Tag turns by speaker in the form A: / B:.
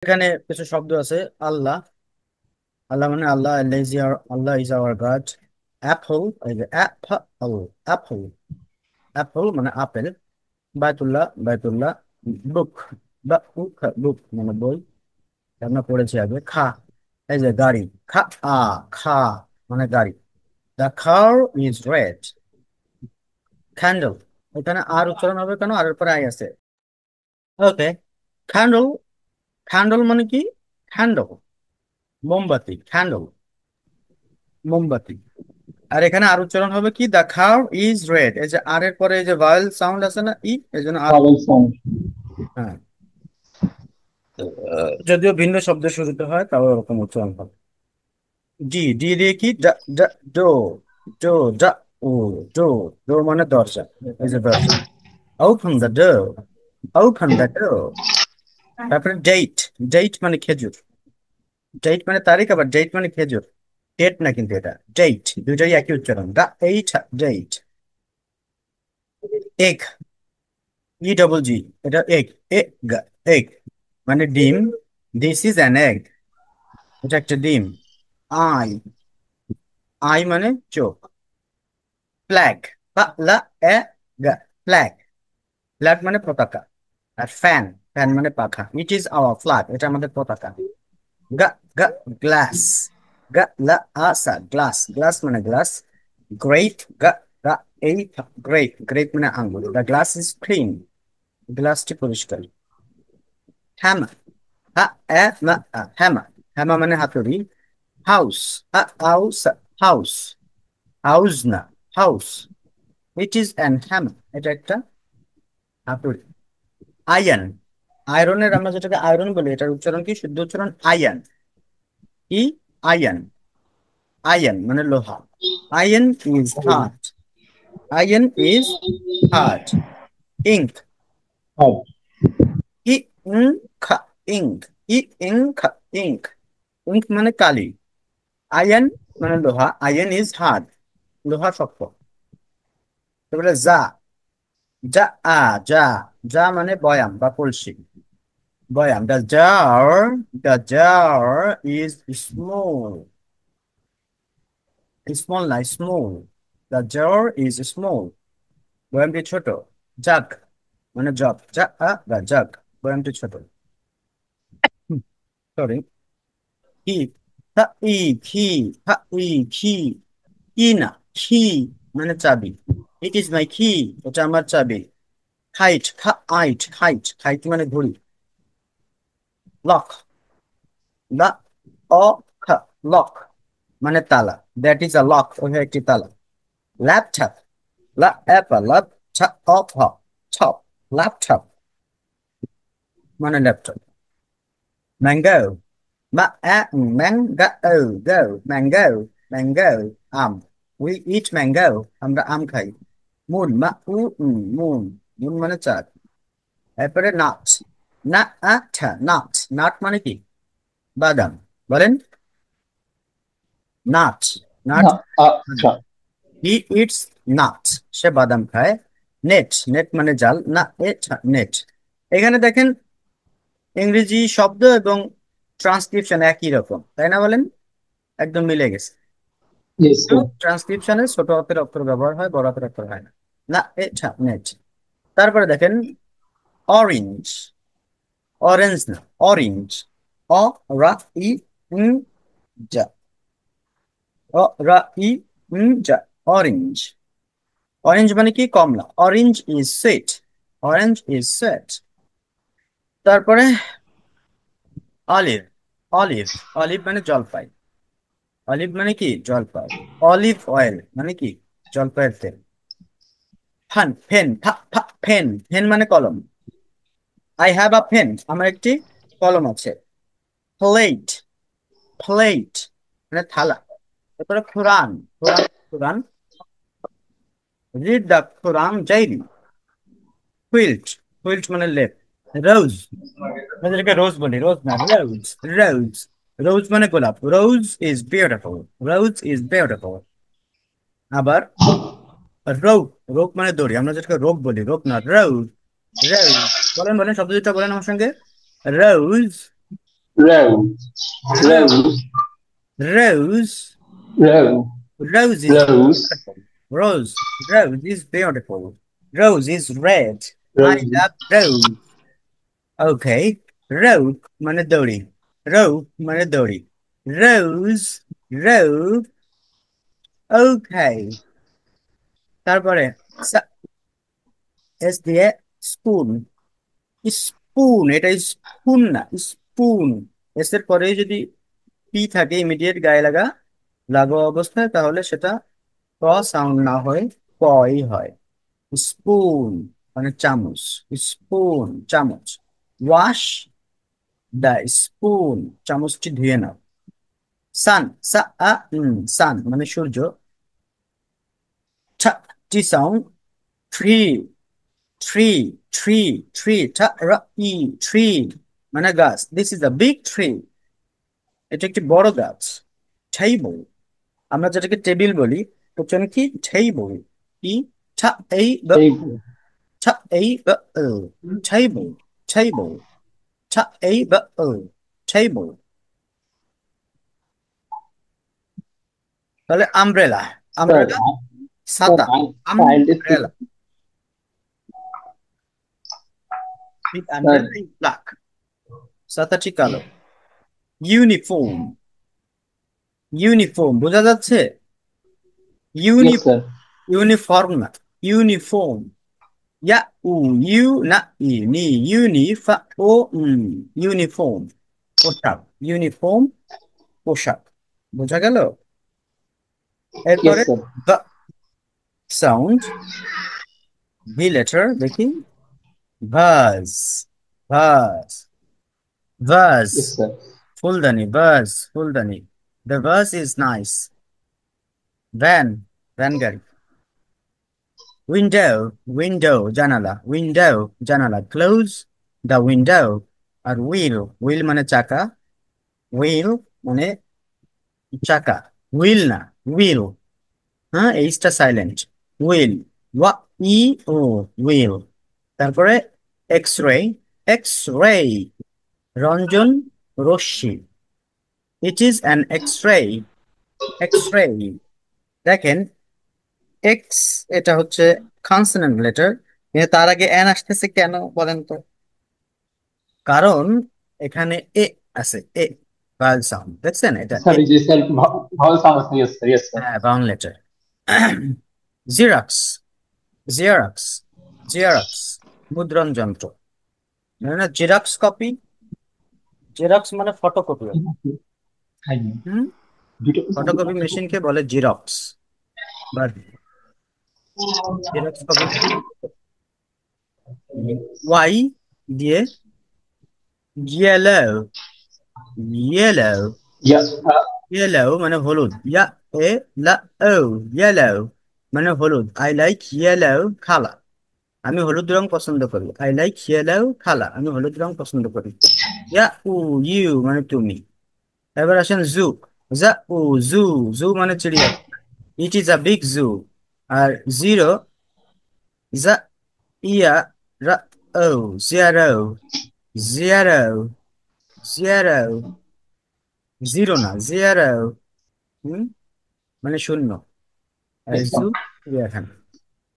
A: এখানে কিছু শব্দ আছে। আল্লাহ। আল্লাহ মানে আল্লাহ। আল্লাহ ইজ আওয়ার গড। অ্যাপল, এই যে অ্যাপল। অ্যাপল। অ্যাপল মানে আপেল। বায়তুল্লাহ, বায়তুল্লাহ। বুক বা বুক মানে বই। আমরা পড়েছি আগে। খা, এই যে গাড়ি। খা আ, খা মানে গাড়ি। The car is red. Candle, এখানে আর উচ্চারণ হবে কেন? আর এর পরে আই আছে। ওকে। ক্যান্ডেল। ক্যান্ডেল মানে কি? ক্যান্ডেল মোমবাতি। ক্যান্ডেল মোমবাতি। আর এখানে আর উচ্চারণ হবে কি? The car is red. এই যে আর এর পরে এই যে ভাওয়েল সাউন্ড আছে না, ই, এই জন্য আর।
B: vowel sound.
A: হ্যাঁ। যদিও ভিন্ন শব্দের শুরুতে হয়, তাও এরকম উচ্চারণ হবে। ডি, ডি দিয়ে কি? ডো। ডো, ডা, ও। ডো। ডো মানে দরজা। এই যে দরজা। Open the door. Open the door. তারপরে ডেট। ডেট মানে খেজুর। ডেট মানে তারিখ, আবার ডেট মানে খেজুর। ডেট না কিন্তু এটা ডেট, দুইটাই একই উচ্চারণ। The eight date. Egg, E double G, এটা এগ। এগ, এগ মানে ডিম। দিস ইজ অ্যান এগ, এটা একটা ডিম। আই, আই মানে চোখ। ফ্ল্যাগ, লা এ গা, ফ্ল্যাগ। ফ্ল্যাগ মানে পতাকা। আর ফ্যান, ফ্যান মানে পাখা। ইট ইজ আওয়ার ফ্ল্যাগ, এটা আমাদের পতাকা। গা, গা, গ্লাস। গা লা আসা, গ্লাস। গ্লাস মানে গ্লাস। গ্রেট, গা গা এই, গ্রেট। গ্রেট মানে আঙ্গুর। দ্য গ্লাস ইজ ক্লিন, গ্লাসটি পরিষ্কার। Hammer, hammer. হ্যামার মানে হাতুড়ি। House, house. হাউস, হাউস না, house. It is an hammer, এটা একটা হাতুড়ি। আয়ন, আয়রনের, আমরা যেটাকে আয়রন বলি, এটার উচ্চারণ কি? শুদ্ধ উচ্চারণ আয়ন। ই, আয়ন। আয়ন মানে লোহা। Ion is hard. Ion is hard. Ink,
B: Hard.
A: E, ink. Ink, E, ink. Ink, ink মানে কালি। আয়ন মানে লোহা। আয়ন ইজ হার্ড, লোহা শক্ত। তারপরে যা, যা আ, যা। যা মানে বয়াম বা কলসি। বয়াম। The jar is small. Small না, small. The jar is small, বয়ামটি ছোট। জাগ মানে জগ। যা আ, দা জাগ, বয়ামটি ছোট। সরি। কি, থা ই, কি। থা ই, কি। কি না, কি মানে চাবি। ইট ইজ মাই কি, এটা আমার চাবি। খাইট, আইট, খাইট। খাইট মানে ঘড়ি। লক, দা অ, খা, লক মানে তালা। দ্যাট ইজ আ লক, ওই একটি তালা। ল্যাপটপ, লা অ্যাপা, ল্যাপ ছা অফ হ, ছপ। ল্যাপটপ মানে ল্যাপটপ। ম্যাঙ্গো, মা অ্যা, ম্যাঙ্গা ও, গো। ম্যাঙ্গো, ম্যাঙ্গো আম। উই ইট ম্যাঙ্গো, আমরা আম খাই। মুন, মা উ, মুন। মুন মানে চাঁদ। এরপরে নাট, না আচ্ছা, নাট। নাট মানে কি? বাদাম। বলেন। Nut, nut.
B: Na, acha.
A: He eats nut, সে বাদাম খায়। নেট, নেট মানে জাল। না এট, নেট। এখানে দেখেন, ইংরেজি শব্দ এবং ট্রান্সক্রিপশন একই রকম, তাই না বলেন? একদম মিলে গেছে।
B: Yes, sir.
A: ট্রান্সক্রিপশনে ছোট হাতের অক্ষর ব্যবহার হয়, বড় হাতের অক্ষর হয় না। না এটা নেট। তারপরে দেখেন, অরেঞ্জ। অরেঞ্জ না, অরেঞ্জ। অ, রা, ই, উম, যা। অ, রা, ই, যা। অরেঞ্জ। অরেঞ্জ মানে কি? কমলা। Orange is sweet. Orange is sweet. তারপরে অলিভ। অলিভ, অলিভ মানে জলপাই। অলিভ মানে কি? জলপাই। অলিভ অয়েল মানে কি? জলপাইয়ের তেল। ফান, ফেন, ফেন। ফেন মানে কলম। আই হ্যাভ আ পেন, আমার একটি কলম আছে। প্লেট, প্লেট মানে থালা। তারপরে Quran, Quran, Quran. Read the Quran daily. Quilt, quilt মানে লেপ। রোজ, আমরা যেটাকে রোজ বলি, রোজ না, রোজ। রোজ, রোজ মানে গোলাপ। Rose is beautiful, rose is beautiful. আবার রোগ, রোগ মানে দড়ি, আমরা যেটাকে রোগ বলি, রোগ না, রোজ। রোজ। বলেন, বলেন শব্দ দুটো বলেন আমার সঙ্গে। রোজ,
B: Rose.
A: Rose.
B: Rose.
A: Rose.
B: Rose.
A: Rose is
B: Rose.
A: beautiful. Rose. Rose is beautiful. Rose is red. I
B: Rose.
A: love rose. Okay. Rope মানে দড়ি। Rope মানে দড়ি। Rose. Rope. Okay. তারপরে এস দিয়ে স্পুন। স্পুন, এটা স্পুন না, স্পুন। এস এর পরে যদি পি থাকে ইমিডিয়েট গায়ে লাগা লাগোয়া অবস্থায়, তাহলে সেটা ক সাউন্ড না হয়ে কই হয়। স্পুন মানে চামচ। স্পুন চামচ। ওয়াশ দ্য স্পুন, চামচটি ধুয়ে নাও। সান সা আ সান মানে সূর্য। ছ T sound. Tree. Tree. Tree. Tree ঠ র ই ট্রি মানে গাছ। This is a big tree, এটা একটি বড় গাছ। টেবল, আমরা যেটাকে টেবিল বলি, উচ্চারণ কি? টেবল। ই ঠ এই ব
B: Table.
A: ঠ এই ব টেবল। টেবল ঠ এই ব টেবল। তাহলে আমব্রেলা।
B: Sir,
A: আমব্রেলা
B: sir,
A: ছাতা।
B: my child is
A: umbrella with
B: sir.
A: Umbrella in black, ছাতাটি কালো। ইউনিফর্ম। ইউনিফর্ম বোঝা যাচ্ছে? ইউনি
B: Yes, sir.
A: ইউনিফর্ম না, ইউনিফর্ম। ইয়া উ ইউ না ই নি ইউনিফা ও ইউনিফর্ম পোশাক। ইউনিফর্ম পোশাক। বোঝা গেল? এরপরে
B: Yes, sir.
A: the sound, V letter দেখি। ভাজ। ভাজ। ভাজ
B: Yes, sir.
A: ফুলদানি। ভাজ ফুলদানি। The vase is nice. Van, van গাড়ি। উইন্ডো। উইন্ডো জানালা। উইন্ডো জানালা। Close the window. আর হুইল। হুইল মানে চাকা। হুইল মানে চাকা। হুইল না, হুইল। হ্যাঁ, এইচটা সাইলেন্ট। হুইল। ওয়া ই ও হুইল। তারপরে X ray. X ray Ranjan Rashmi. It is an X ray. X ray. দেখেন, এক্স এটা হচ্ছে কনসোনেন্ট লেটার, কিন্তু তার আগে এন আসতেছে কেন বলেন তো? কারণ এখানে এ আছে। এ ভাওয়েল সাউন্ড, দেখছেন এটা এ।
B: Sir, it is sir. Vowel sound. Yes, sir. Yes, sir.
A: হ্যাঁ, ভাওয়েল লেটার। জিরাক্স। জিরাক্স। জিরাক্স মুদ্রণ যন্ত্র, মানে না জেরক্স কপি। জেরক্স মানে ফটোকপি।
B: I know.
A: হুম,
B: দুটো
A: ফটোকপি মেশিনকে বলে জেরক্স বা জেরক্স কপি। ওয়াই দিয়ে ইয়েলো। ইয়েলো।
B: Yeah.
A: ইয়েলো মানে হলুদ। ইয়া এ লা ও ইয়েলো মানে হলুদ। আই লাইক ইয়েলো কালার, আমি হলুদ রং পছন্দ করি। আই লাইক ইয়েলো কালার, আমি হলুদ রং পছন্দ করি। ইয়া উ ইউ মানে তুমি। এবার আসেন জু। যা উ জু। জু মানে চিড়িয়াখানা। It is a big zoo. আর জিরো, যা ইয়া রা ও জিরো। জিরো। জিরো। জিরো না, জিরো। হুম, মানে শূন্য। আর
B: Yes,
A: জু
B: sir.
A: চিড়িয়াখানা।